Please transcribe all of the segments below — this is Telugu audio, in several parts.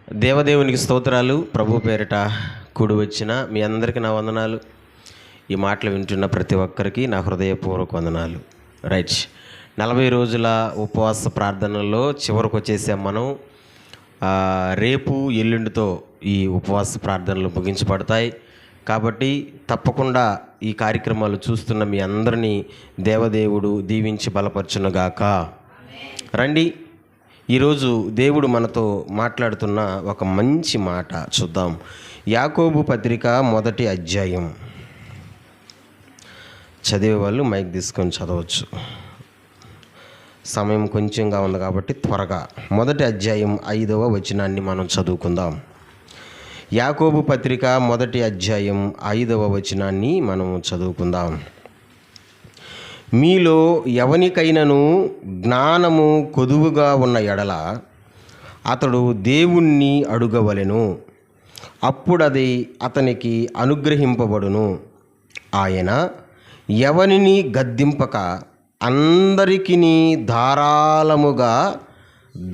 దేవదేవునికి స్తోత్రాలు. ప్రభు పేరిట కూడి వచ్చిన మీ అందరికీ నా వందనాలు. ఈ మాటలు వింటున్న ప్రతి ఒక్కరికి నా హృదయపూర్వక వందనాలు. రైట్, 40 రోజుల ఉపవాస ప్రార్థనల్లో చివరికి వచ్చేసాం మనం. రేపు ఎల్లుండితో ఈ ఉపవాస ప్రార్థనలు ముగించబడతాయి. కాబట్టి తప్పకుండా ఈ కార్యక్రమాలు చూస్తున్న మీ అందరినీ దేవదేవుడు దీవించి బలపరచునుగాక. రండి, ఈరోజు దేవుడు మనతో మాట్లాడుతున్న ఒక మంచి మాట చూద్దాం. యాకోబు పత్రిక 1వ అధ్యాయం. చదివే వాళ్ళు మైక్ తీసుకొని చదవచ్చు, సమయం కొంచెంగా ఉంది కాబట్టి త్వరగా. 1వ అధ్యాయం 5వ వచనాన్ని మనం చదువుకుందాం. యాకోబు పత్రిక 1వ అధ్యాయం 5వ వచనాన్ని మనం చదువుకుందాం. మీలో ఎవనికైనను జ్ఞానము కొదువుగా ఉన్న ఎడల అతడు దేవుణ్ణి అడుగవలెను, అప్పుడది అతనికి అనుగ్రహింపబడును. ఆయన ఎవనిని గద్దింపక అందరికీ ధారాళముగా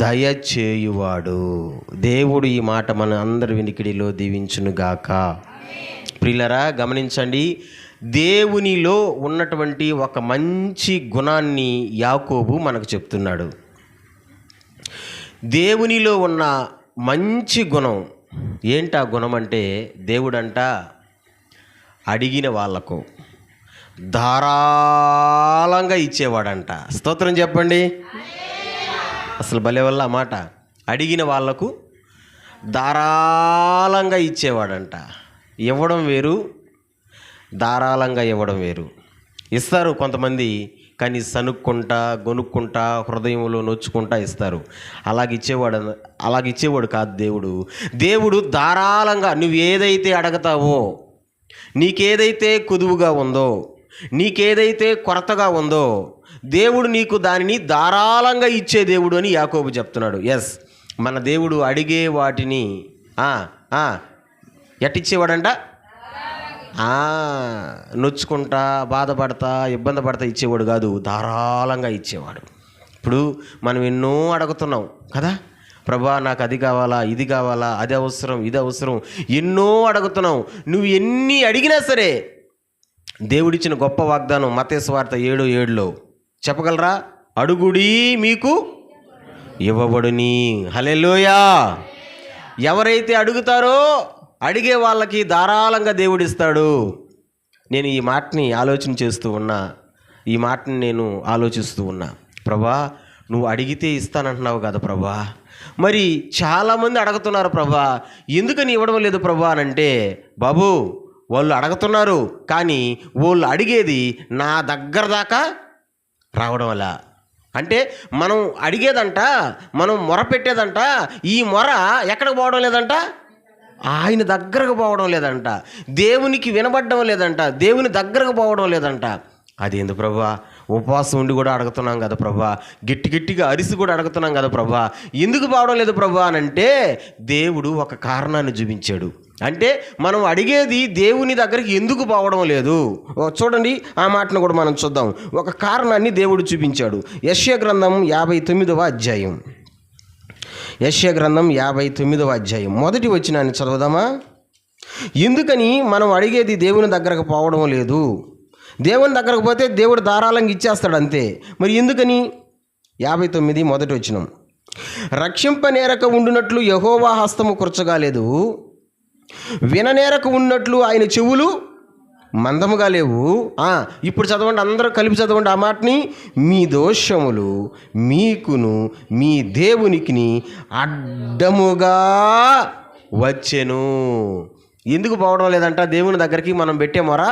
దయచేయువాడు. దేవుడు ఈ మాట మన అందరి వినికిడిలో దీవించునుగాక. ప్రియులరా, గమనించండి, దేవునిలో ఉన్నటువంటి ఒక మంచి గుణాన్ని యాకోబు మనకు చెప్తున్నాడు. దేవునిలో ఉన్న మంచి గుణం ఏంటా గుణం అంటే, దేవుడంట అడిగిన వాళ్లకు ధారాళంగా ఇచ్చేవాడంట. స్తోత్రం చెప్పండి. అసలు భలే వల్ల ఆ మాట. అడిగిన వాళ్లకు ధారాళంగా ఇచ్చేవాడంట. ఇవ్వడం వేరు, ధారాళంగా ఇవ్వడం వేరు. ఇస్తారు కొంతమంది, కానీ సనుక్కుంటా గొనుక్కుంటా హృదయంలో నొచ్చుకుంటా ఇస్తారు. అలాగిచ్చేవాడు కాదు దేవుడు. దేవుడు ధారాళంగా నువ్వు ఏదైతే అడగతావో, నీకేదైతే కుదువుగా ఉందో, నీకేదైతే కొరతగా ఉందో, దేవుడు నీకు దానిని ధారాళంగా ఇచ్చే దేవుడు అని యాకోబు చెప్తున్నాడు. ఎస్, మన దేవుడు అడిగే వాటిని ఎట్టిచ్చేవాడంట? నొచ్చుకుంటా బాధపడతా ఇబ్బంది పడతా ఇచ్చేవాడు కాదు, ధారాళంగా ఇచ్చేవాడు. ఇప్పుడు మనం ఎన్నో అడుగుతున్నాం కదా, ప్రభా నాకు అది కావాలా, ఇది కావాలా, అది అవసరం, ఇది అవసరం, ఎన్నో అడుగుతున్నాం. నువ్వు ఎన్ని అడిగినా సరే దేవుడిచ్చిన గొప్ప వాగ్దానం మత్తయి సువార్త 7:7లో చెప్పగలరా? అడుగుడి మీకు ఇవ్వబడుని. హల్లెలూయా. ఎవరైతే అడుగుతారో అడిగే వాళ్ళకి ధారాళంగా దేవుడిస్తాడు. నేను ఈ మాటని ఆలోచిస్తూ ఉన్నా. ప్రభా, నువ్వు అడిగితే ఇస్తానంటున్నావు కదా ప్రభా, మరి చాలామంది అడుగుతున్నారు ప్రభా, ఎందుకని ఇవ్వడం లేదు ప్రభా అని అంటే, బాబు వాళ్ళు అడుగుతున్నారు కానీ వాళ్ళు అడిగేది నా దగ్గర దాకా రావడం వల్ల. అంటే మనం అడిగేదంట, మనం మొర పెట్టేదంట, ఈ మొర ఎక్కడికి పోవడం లేదంట, ఆయన దగ్గరకు పోవడం లేదంట, దేవునికి వినబడడం లేదంట, దేవుని దగ్గరకు పోవడం లేదంట. అదేంది ప్రభా, ఉపవాసం ఉండి కూడా అడుగుతున్నాం కదా ప్రభా, గట్టిగా అరిసి కూడా అడుగుతున్నాం కదా ప్రభా, ఎందుకు పోవడం లేదు ప్రభా అని అంటే, దేవుడు ఒక కారణాన్ని చూపించాడు. అంటే మనం అడిగేది దేవుని దగ్గరికి ఎందుకు పోవడం లేదు చూడండి. ఆ మాటను కూడా మనం చూద్దాం. ఒక కారణాన్ని దేవుడు చూపించాడు. యెషయా గ్రంథం 59వ అధ్యాయం. యెషయా గ్రంథం 59వ అధ్యాయం 1వ వచనాన్ని చదువుదామా? ఎందుకని మనం అడిగేది దేవుని దగ్గరకు పోవడం లేదు? దేవుని దగ్గరకు పోతే దేవుడు ధారాళంగా ఇచ్చేస్తాడు అంతే. మరి ఎందుకని? 59 1వ వచనం. రక్షింపనేరక ఉండునట్లు యెహోవా హస్తము కృచగాలేదు, విననేరక ఉన్నట్లు ఆయన చెవులు మందముగా లేవు. ఇప్పుడు చదవండి, అందరూ కలిపి చదవండి ఆ మాటని. మీ దోషములు మీకును మీ దేవునికి అడ్డముగా వచ్చెను. ఎందుకు పోవడం లేదంట దేవుని దగ్గరికి మనం పెట్టే మొర?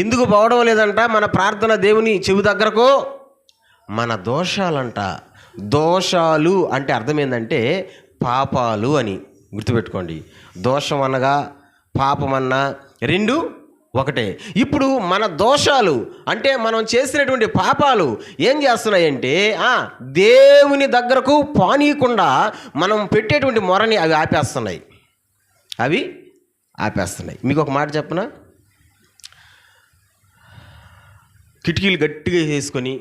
ఎందుకు పోవడం లేదంట మన ప్రార్థన దేవుని చెవి దగ్గరకు? మన దోషాలంట. దోషాలు అంటే అర్థం ఏంటంటే పాపాలు అని గుర్తుపెట్టుకోండి. దోషం అనగా పాపమన్నా రెండు ఒకటే. ఇప్పుడు మన దోషాలు అంటే మనం చేసినటువంటి పాపాలు ఏం చేస్తున్నాయంటే, దేవుని దగ్గరకు పానీయకుండా మనం పెట్టేటువంటి మొరని అవి ఆపేస్తున్నాయి. మీకు ఒక మాట చెప్పనా? కిటికీలు గట్టిగా వేసుకొని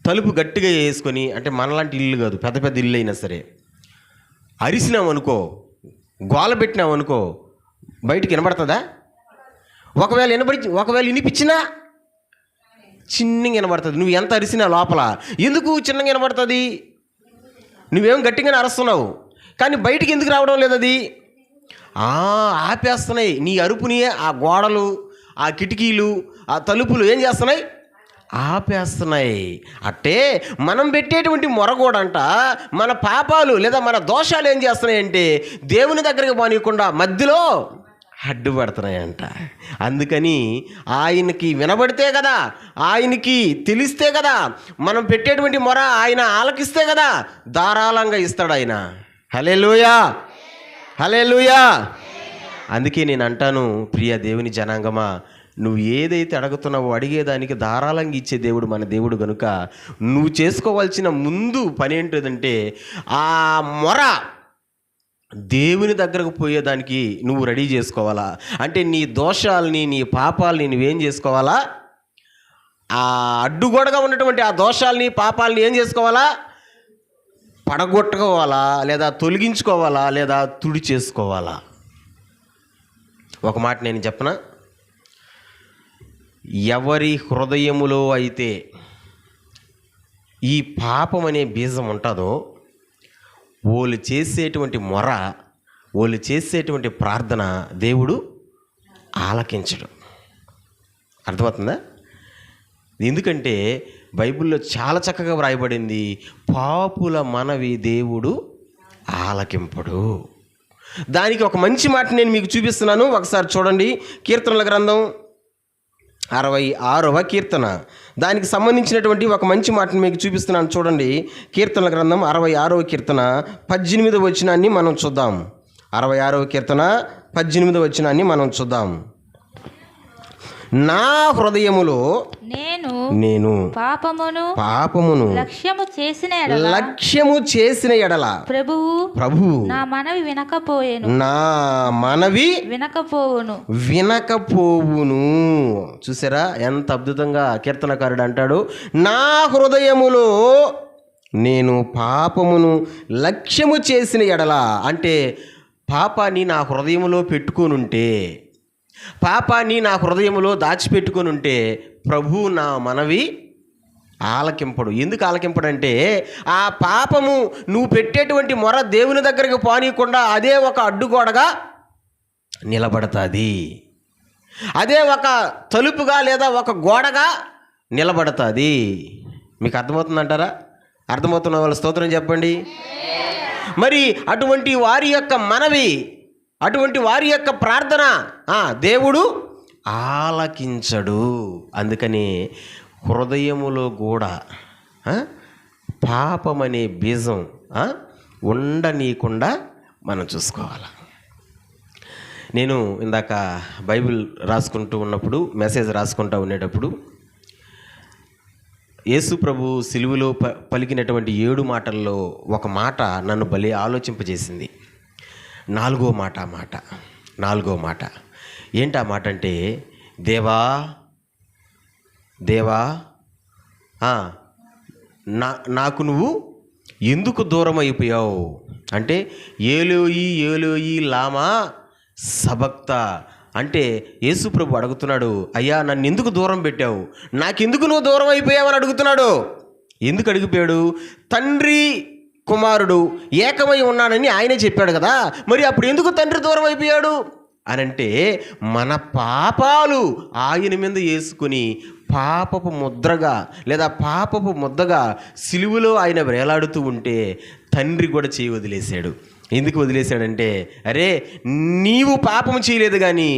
తలుపు గట్టిగా వేసుకొని, అంటే మనలాంటి ఇల్లు కాదు, పెద్ద పెద్ద ఇల్లు అయినా సరే అరిసినామనుకో, గోల పెట్టినామనుకో, బయటికి వినబడుతుందా? ఒకవేళ వినిపించినా చిన్నగా వినబడుతుంది. నువ్వు ఎంత అరిసినా లోపల ఎందుకు చిన్నగా వినబడుతుంది? నువ్వేం గట్టిగానే అరుస్తున్నావు, కానీ బయటికి ఎందుకు రావడం లేదు? అది ఆపేస్తున్నాయి నీ అరుపుని. ఆ గోడలు, ఆ కిటికీలు, ఆ తలుపులు ఏం చేస్తున్నాయి? ఆపేస్తున్నాయి. అంటే మనం పెట్టేటువంటి మొర కూడా అంట మన పాపాలు లేదా మన దోషాలు ఏం చేస్తున్నాయంటే దేవుని దగ్గరికి పోనీయకుండా మధ్యలో అడ్డుపడుతున్నాయంట. అందుకని ఆయనకి వినబడితే కదా, ఆయనకి తెలిస్తే కదా, మనం పెట్టేటువంటి మొర ఆయన ఆలకిస్తే కదా ధారాళంగా ఇస్తాడు ఆయన. హల్లెలూయా, హల్లెలూయా. అందుకే నేను అంటాను, ప్రియ దేవుని జనాంగమా, నువ్వు ఏదైతే అడుగుతున్నావో అడిగేదానికి ధారాళంగా ఇచ్చే దేవుడు మన దేవుడు కనుక నువ్వు చేసుకోవాల్సిన ముందు పని ఏంటంటే ఆ మొర దేవుని దగ్గరకు పోయేదానికి నువ్వు రెడీ చేసుకోవాలా. అంటే నీ దోషాలని, నీ పాపాలని నువ్వేం చేసుకోవాలా? ఆ అడ్డుగోడగా ఉన్నటువంటి ఆ దోషాలని, పాపాలని ఏం చేసుకోవాలా? పడగొట్టుకోవాలా, లేదా తొలగించుకోవాలా, లేదా తుడి చేసుకోవాలా? ఒక మాట నేను చెప్పనా, ఎవరి హృదయములో అయితే ఈ పాపం అనే బీజం ఉంటుందో వాళ్ళు చేసేటువంటి మొర, వాళ్ళు చేసేటువంటి ప్రార్థన దేవుడు ఆలకించడు. అర్థమవుతుందా? ఎందుకంటే బైబిల్లో చాలా చక్కగా వ్రాయబడింది, పాపుల మనవి దేవుడు ఆలకింపడు. దానికి ఒక మంచి మాట నేను మీకు చూపిస్తున్నాను, ఒకసారి చూడండి. కీర్తనల గ్రంథం 66వ కీర్తన, దానికి సంబంధించినటువంటి ఒక మంచి మాటను మీకు చూపిస్తున్నాను. చూడండి, కీర్తనల గ్రంథం 66వ కీర్తన 18వ వచనాన్ని మనం చూద్దాం. 66వ కీర్తన 18వ వచనాన్ని మనం చూద్దాం. నా హృదయములో నేను పాపమును లక్ష్యము చేసిన ఎడల ప్రభువు నా మనవి వినకపోవును. చూసారా ఎంత అద్భుతంగా కీర్తనకారుడు అంటాడు, నా హృదయములో నేను పాపమును లక్ష్యము చేసిన ఎడల. అంటే పాపాన్ని నా హృదయములో పెట్టుకొనుంటే, పాపాన్ని నా హృదయములో దాచిపెట్టుకొని ఉంటే ప్రభువు నా మనవి ఆలకింపడు. ఎందుకు ఆలకింపడంటే ఆ పాపము నువ్వు పెట్టేటువంటి మొర దేవుని దగ్గరికి పోనీయకుండా అదే ఒక అడ్డుగోడగా నిలబడుతుంది, అదే ఒక తలుపుగా లేదా ఒక గోడగా నిలబడుతుంది. మీకు అర్థమవుతుందంటారా? అర్థమవుతున్న వాళ్ళ స్తోత్రం చెప్పండి. మరి అటువంటి వారి యొక్క మనవి, అటువంటి వారి యొక్క ప్రార్థన దేవుడు ఆలకించడు. అందుకని హృదయములో కూడా పాపమనే బీజం ఉండనీయకుండా మనం చూసుకోవాలి. నేను ఇందాక బైబిల్ రాసుకుంటూ ఉన్నప్పుడు, మెసేజ్ రాసుకుంటూ ఉండేటప్పుడు యేసు ప్రభు సిలువలో పలికినటువంటి 7 మాటల్లో ఒక మాట నన్ను భలే ఆలోచింపజేసింది. 4వ మాట ఏంటి ఆ మాట అంటే, దేవా నాకు నువ్వు ఎందుకు దూరం అయిపోయావు అంటే, ఏలోయి లామా సబక్తా అంటే యేసు ప్రభు అడుగుతున్నాడు, అయ్యా నన్ను ఎందుకు దూరం పెట్టావు, నాకెందుకు నువ్వు దూరం అయిపోయావు అని అడుగుతున్నాడు. ఎందుకు అడిగిపోయాడు? తండ్రి కుమారుడు ఏకమై ఉన్నానని ఆయనే చెప్పాడు కదా, మరి అప్పుడు ఎందుకు తండ్రి దూరం అయిపోయాడు అని అంటే, మన పాపాలు ఆయన మీద వేసుకుని పాపపు ముద్రగా లేదా పాపపు ముద్దగా సిలువలో ఆయన వేలాడుతూ ఉంటే తండ్రి కూడా చేయి వదిలేశాడు. ఎందుకు వదిలేశాడంటే, అరే నీవు పాపం చేయలేదు కానీ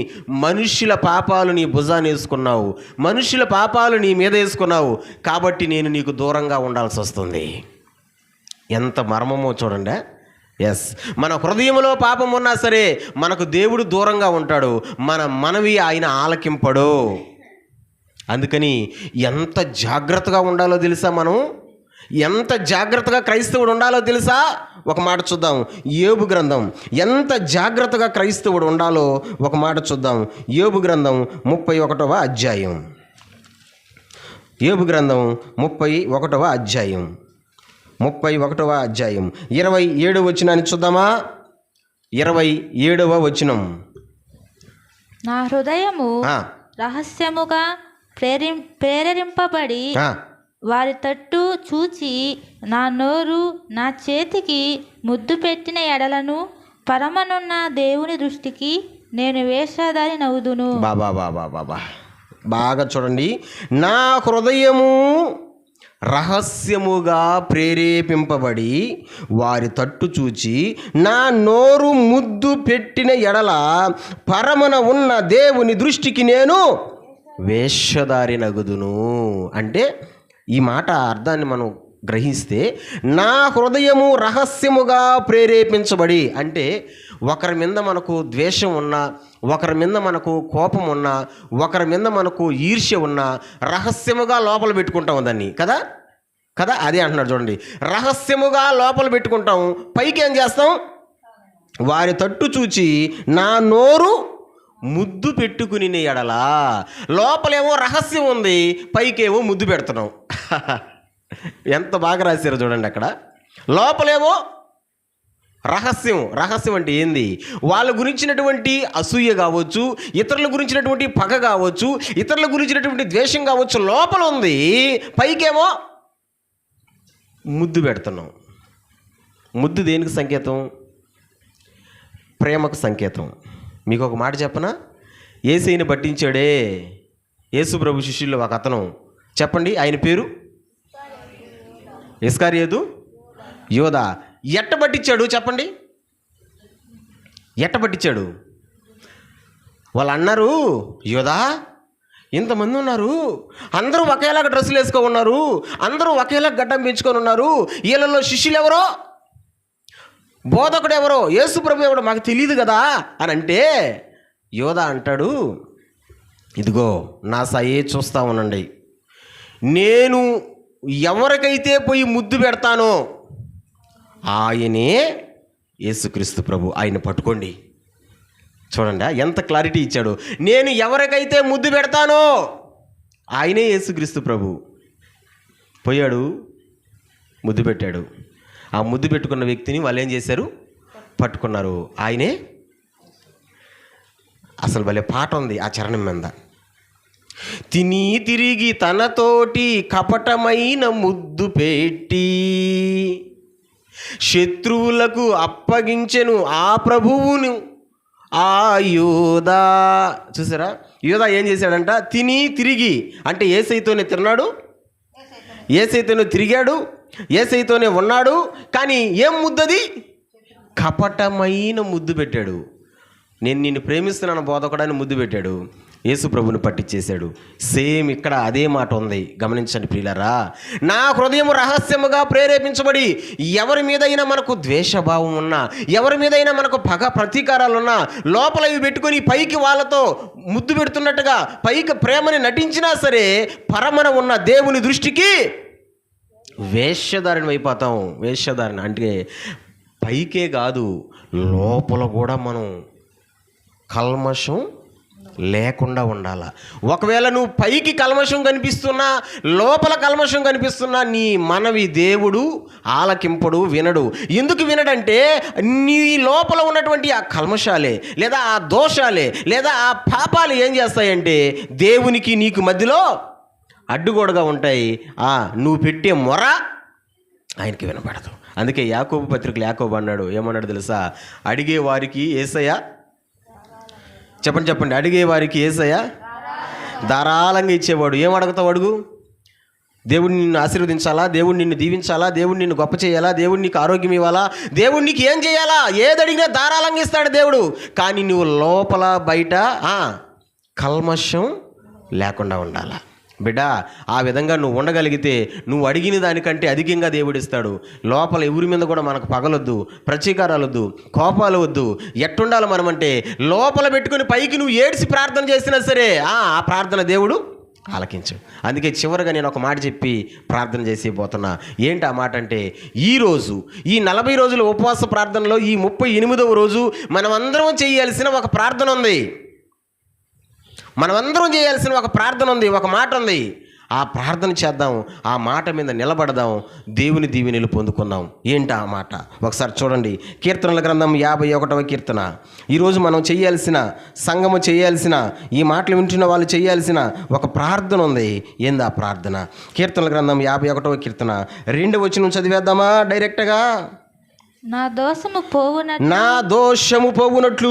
మనుష్యుల పాపాలు నీ భుజాన్ని వేసుకున్నావు, మనుష్యుల పాపాలు నీ మీద వేసుకున్నావు, కాబట్టి నేను నీకు దూరంగా ఉండాల్సి వస్తుంది. ఎంత మర్మమో చూడండి. ఎస్, మన హృదయంలో పాపం ఉన్నా సరే మనకు దేవుడు దూరంగా ఉంటాడు, మన మనవి ఆయన ఆలకింపడు. అందుకని ఎంత జాగ్రత్తగా ఉండాలో తెలుసా? మనం ఎంత జాగ్రత్తగా క్రైస్తవుడు ఉండాలో తెలుసా? ఒక మాట చూద్దాం. యోబు గ్రంథం ఎంత జాగ్రత్తగా క్రైస్తవుడు ఉండాలో ఒక మాట చూద్దాం. యోబు గ్రంథం 31వ అధ్యాయం. యోబు గ్రంథం 31వ అధ్యాయం 31వ అధ్యాయం 27వ వచనాన్ని చూద్దామా. 27వ వచనం. నా హృదయము రహస్యముగా ప్రేరేరింపబడి వారి తట్టు చూచి నా నోరు నా చేతికి ముద్దు పెట్టిన ఎడలను పరమనున్న దేవుని దృష్టికి నేను వేషధారి నవ్వుదును. బాగా చూడండి. నా హృదయము రహస్యముగా ప్రేరేపింపబడి వారి తట్టు చూచి నా నోరు ముద్దు పెట్టిన ఎడల పరమన ఉన్న దేవుని దృష్టికి నేను వేషధారి నగుదును. అంటే ఈ మాట అర్థాన్ని మనం గ్రహిస్తే, నా హృదయము రహస్యముగా ప్రేరేపించబడి అంటే ఒకరి మీద మనకు ద్వేషం ఉన్నా, ఒకరి మీద మనకు కోపం ఉన్నా, ఒకరి మీద మనకు ఈర్ష్య ఉన్నా రహస్యముగా లోపల పెట్టుకుంటాం దాన్ని కదా. అదే అంటున్నాడు చూడండి. రహస్యముగా లోపల పెట్టుకుంటాం, పైకి ఏం చేస్తాం? వారి తట్టు చూచి నా నోరు ముద్దు పెట్టుకుని ఎడలా. లోపలేమో రహస్యం ఉంది, పైకేమో ముద్దు పెడుతున్నాం. ఎంత బాగా రాశారు చూడండి. అక్కడ లోపలేమో రహస్యం అంటే ఏంది? వాళ్ళ గురించినటువంటి అసూయ కావచ్చు, ఇతరుల గురించినటువంటి పగ కావచ్చు, ఇతరుల గురించినటువంటి ద్వేషం కావచ్చు, లోపల ఉంది. పైకేమో ముద్దు పెడుతున్నాం. ముద్దు దేనికి సంకేతం? ప్రేమకు సంకేతం. మీకు ఒక మాట చెప్పనా? యేసయ్యని పట్టించాడే యేసు ప్రభు శిష్యుల్లో ఒక అతను, చెప్పండి ఆయన పేరు? ఇస్కరియోతు యోధా. ఎట్ట పట్టించాడు చెప్పండి? ఎట్ట పట్టించాడు? వాళ్ళు అన్నారు, యోధా ఇంతమంది ఉన్నారు, అందరూ ఒకేలాగా డ్రెస్సులు వేసుకొని ఉన్నారు, అందరూ ఒకేలాగా గడ్డం పెంచుకొని ఉన్నారు, వీళ్ళలో శిష్యులు ఎవరో, బోధకుడు ఎవరో, యేసు ప్రభు ఎవరో మాకు తెలియదు కదా అని అంటే యోధా అంటాడు, ఇదిగో నా సాయే చూస్తూ ఉండండి, నేను ఎవరికైతే పోయి ముద్దు పెడతానో ఆయనే యేసుక్రీస్తు ప్రభు, ఆయన పట్టుకోండి. చూడండి ఎంత క్లారిటీ ఇచ్చాడు. నేను ఎవరికైతే ముద్దు పెడతానో ఆయనే యేసుక్రీస్తు ప్రభు. పోయాడు, ముద్దు పెట్టాడు. ఆ ముద్దు పెట్టుకున్న వ్యక్తిని వాళ్ళు ఏం చేశారు? పట్టుకున్నారు. ఆయనే. అసలు భలే పాట ఉంది ఆ చరణం మీద. తిని తిరిగి తనతోటి కపటమైన ముద్దు పెట్టి శత్రువులకు అప్పగించెను ఆ ప్రభువును ఆ యోధా. చూసారా? యోధా ఏం చేశాడంట? తిని తిరిగి అంటే యేసయ్యతోనే తిన్నాడు, యేసయ్యతోనే తిరిగాడు, యేసయ్యతోనే ఉన్నాడు. కానీ ఏం ముద్దది? కపటమైన ముద్దు పెట్టాడు. నేను నిన్ను ప్రేమిస్తున్నాను బోధకుడని ముద్దు పెట్టాడు, యేసు ప్రభుని పట్టించేశాడు. సేమ్ ఇక్కడ అదే మాట ఉంది. గమనించండి ప్రియులారా. నా హృదయం రహస్యముగా ప్రేరేపించబడి ఎవరి మీదైనా మనకు ద్వేషభావం ఉన్నా, ఎవరి మీదైనా మనకు పగ ప్రతీకారాలున్నా, లోపల ఇవి పెట్టుకొని పైకి వాళ్ళతో ముద్దు పెడుతున్నట్టుగా పైకి ప్రేమని నటించినా సరే పరమన ఉన్న దేవుని దృష్టికి వేషధారణ అయిపోతాం. వేషధారణ అంటే పైకే కాదు, లోపల కూడా మనం కల్మషం లేకుండా ఉండాల. ఒకవేళ నువ్వు పైకి కల్మషం కనిపిస్తున్నా, లోపల కల్మషం కనిపిస్తున్నా, నీ మనవి దేవుడు ఆలకింపడు, వినడు. ఎందుకు వినడంటే నీ లోపల ఉన్నటువంటి ఆ కల్మషాలే లేదా ఆ దోషాలే లేదా ఆ పాపాలు ఏం చేస్తాయంటే దేవునికి నీకు మధ్యలో అడ్డుగోడగా ఉంటాయి. నువ్వు పెట్టే మొర ఆయనకి వినపడదు. అందుకే యాకోబు పత్రికలు యాకోబు అన్నాడు, ఏమన్నాడు తెలుసా? అడిగే వారికి యేసయ్య, చెప్పండి అడిగే వారికి యేసయ్య ధారాళంగా ఇచ్చేవాడు. ఏం అడుగుతావు? అడుగు. దేవుడు నిన్ను ఆశీర్వదించాలా, దేవుడు నిన్ను దీవించాలా, దేవుడు నిన్ను గొప్ప చేయాలా, దేవుడు నీకు ఆరోగ్యం ఇవ్వాలా, దేవుడు నీకు ఏం చేయాలా, ఏది అడిగినా ధారాళంగా ఇస్తాడు దేవుడు. కానీ నువ్వు లోపల బయట కల్మషం లేకుండా ఉండాలా. బిడ్డ, ఆ విధంగా నువ్వు ఉండగలిగితే నువ్వు అడిగిన దానికంటే అధికంగా దేవుడు ఇస్తాడు. లోపల ఎవరి మీద కూడా మనకు పగలొద్దు, ప్రతీకారాలు వద్దు, కోపాలు వద్దు. ఎట్టుండాలి మనమంటే లోపల పెట్టుకుని పైకి నువ్వు ఏడ్చి ప్రార్థన చేసినా సరే ఆ ప్రార్థన దేవుడు ఆలకించు. అందుకే చివరిగా నేను ఒక మాట చెప్పి ప్రార్థన చేసి పోతున్నా. ఏంటి ఆ మాట అంటే, ఈరోజు ఈ 40 రోజుల ఉపవాస ప్రార్థనలో ఈ 38వ రోజు మనమందరం చేయాల్సిన ఒక ప్రార్థన ఉంది. మనమందరం చేయాల్సిన ఒక ప్రార్థన ఉంది, ఒక మాట ఉంది. ఆ ప్రార్థన చేద్దాం, ఆ మాట మీద నిలబడదాం, దేవుని దీవెనలు పొందుకుందాం. ఏంటి ఆ మాట? ఒకసారి చూడండి, కీర్తనల గ్రంథం 51వ కీర్తన. ఈరోజు మనం చేయాల్సిన, సంఘము చేయాల్సిన, ఈ మాటలు వింటున్న వాళ్ళు చేయాల్సిన ఒక ప్రార్థన ఉంది. ఏంది ఆ ప్రార్థన? కీర్తనల గ్రంథం 51వ కీర్తన 2వ వచనం చదివేద్దామా డైరెక్ట్గా? నా దోషము పోవునట్లు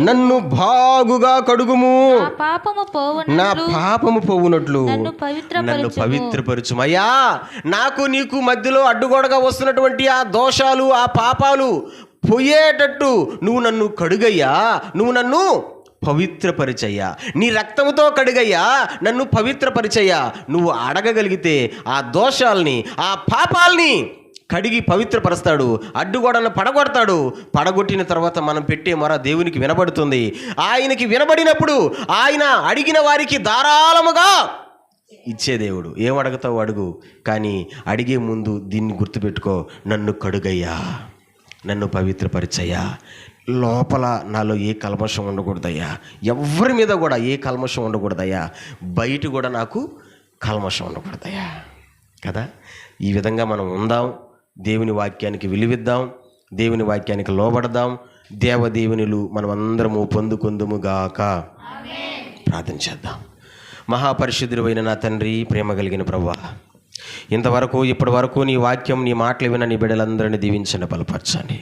నన్ను బాగుగా కడుగుము, నా పాపము పోవునట్లు నన్ను పవిత్రపరచుము. అయ్యా, నాకు నీకు మధ్యలో అడ్డుగోడగా వస్తున్నటువంటి ఆ దోషాలు, ఆ పాపాలు పోయేటట్టు నువ్వు నన్ను కడుగయ్యా, నువ్వు నన్ను పవిత్రపరిచయ్యా, నీ రక్తముతో కడుగయ్యా, నన్ను పవిత్రపరిచయ్యా. నువ్వు అడగగలిగితే ఆ దోషాల్ని, ఆ పాపాల్ని కడిగి పవిత్రపరుస్తాడు, అడ్డుగోడలను పడగొడతాడు. పడగొట్టిన తర్వాత మనం పెట్టే మొర దేవునికి వినబడుతుంది. ఆయనకి వినబడినప్పుడు ఆయన అడిగిన వారికి ధారాళముగా ఇచ్చే దేవుడు. ఏం అడుగుతావు అడుగు, కానీ అడిగే ముందు దీన్ని గుర్తుపెట్టుకో, నన్ను కడుగయ్యా, నన్ను పవిత్రపరిచయ్యా, లోపల నాలో ఏ కల్మషం ఉండకూడదయ్యా, ఎవరి మీద కూడా ఏ కల్మషం ఉండకూడదయ్యా, బయట కూడా నాకు కల్మషం ఉండకూడదయ్యా కదా. ఈ విధంగా మనం ఉందాం, దేవుని వాక్యానికి విలువిద్దాం, దేవుని వాక్యానికి లోబడదాం. దేవదేవునిలు మనం అందరము పొందుకొందుముగాక. ప్రార్థన చేద్దాం. మహాపరిశుద్ధుడైన నా తండ్రి, ప్రేమ కలిగిన ప్రభువా, ఇంతవరకు ఇప్పటి వరకు నీ వాక్యం, నీ మాటలు విన్న నీ బిడ్డలందరినీ దీవించండి, బలపరచండి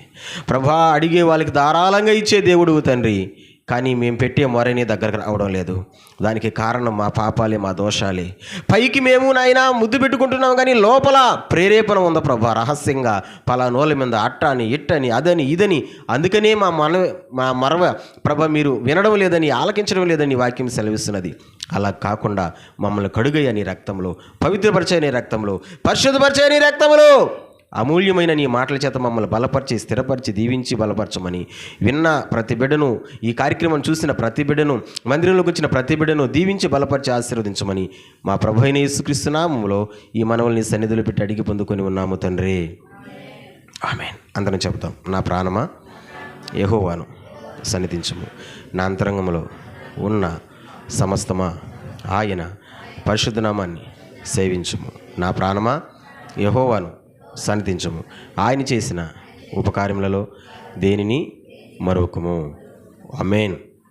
ప్రభా. అడిగే వాళ్ళకి ధారాళంగా ఇచ్చే దేవుడు తండ్రి, కానీ మేము పెట్టే మొరని దగ్గరకు రావడం లేదు. దానికి కారణం మా పాపాలే, మా దోషాలే. పైకి మేము నాయనా ముద్దు పెట్టుకుంటున్నాం, కానీ లోపల ప్రేరేపణ ఉంది ప్రభా, రహస్యంగా పలానోళ్ళ మీద అట్టని ఇట్టని అదని ఇదని. అందుకనే మా మరవ ప్రభ మీరు వినడం లేదని, ఆలకించడం లేదని వాక్యం సెలవిస్తున్నది. అలా కాకుండా మమ్మల్ని కడుగయ్య నీ రక్తంలో, పవిత్రపరిచే నీ రక్తంలో, పరిశుద్ధపరిచే నీ రక్తంలో, అమూల్యమైన నీ మాటల చేత మమ్మల్ని బలపరిచి, స్థిరపరిచి, దీవించి బలపరచమని, విన్న ప్రతి బిడ్డను, ఈ కార్యక్రమం చూసిన ప్రతి బిడ్డను, మందిరంలోకి వచ్చిన ప్రతి బిడ్డను దీవించి బలపరిచి ఆశీర్వదించమని మా ప్రభు అయిన యేసుక్రీస్తు నామములో ఈ మనవల్ని సన్నిధిలో పెట్టి అడిగి పొందుకొని ఉన్నాము తండ్రి, ఆమేన్. అందరం చెబుతాం. నా ప్రాణమా యెహోవాను సన్నిధించుము, నా అంతరంగంలో ఉన్న సమస్తమా ఆయన పరిశుద్ధ నామాన్ని సేవించుము. నా ప్రాణమా యెహోవాను సన్నిధించుము, ఆయన చేసిన ఉపకారములలో దేనిని మరొకము. ఆమేన్.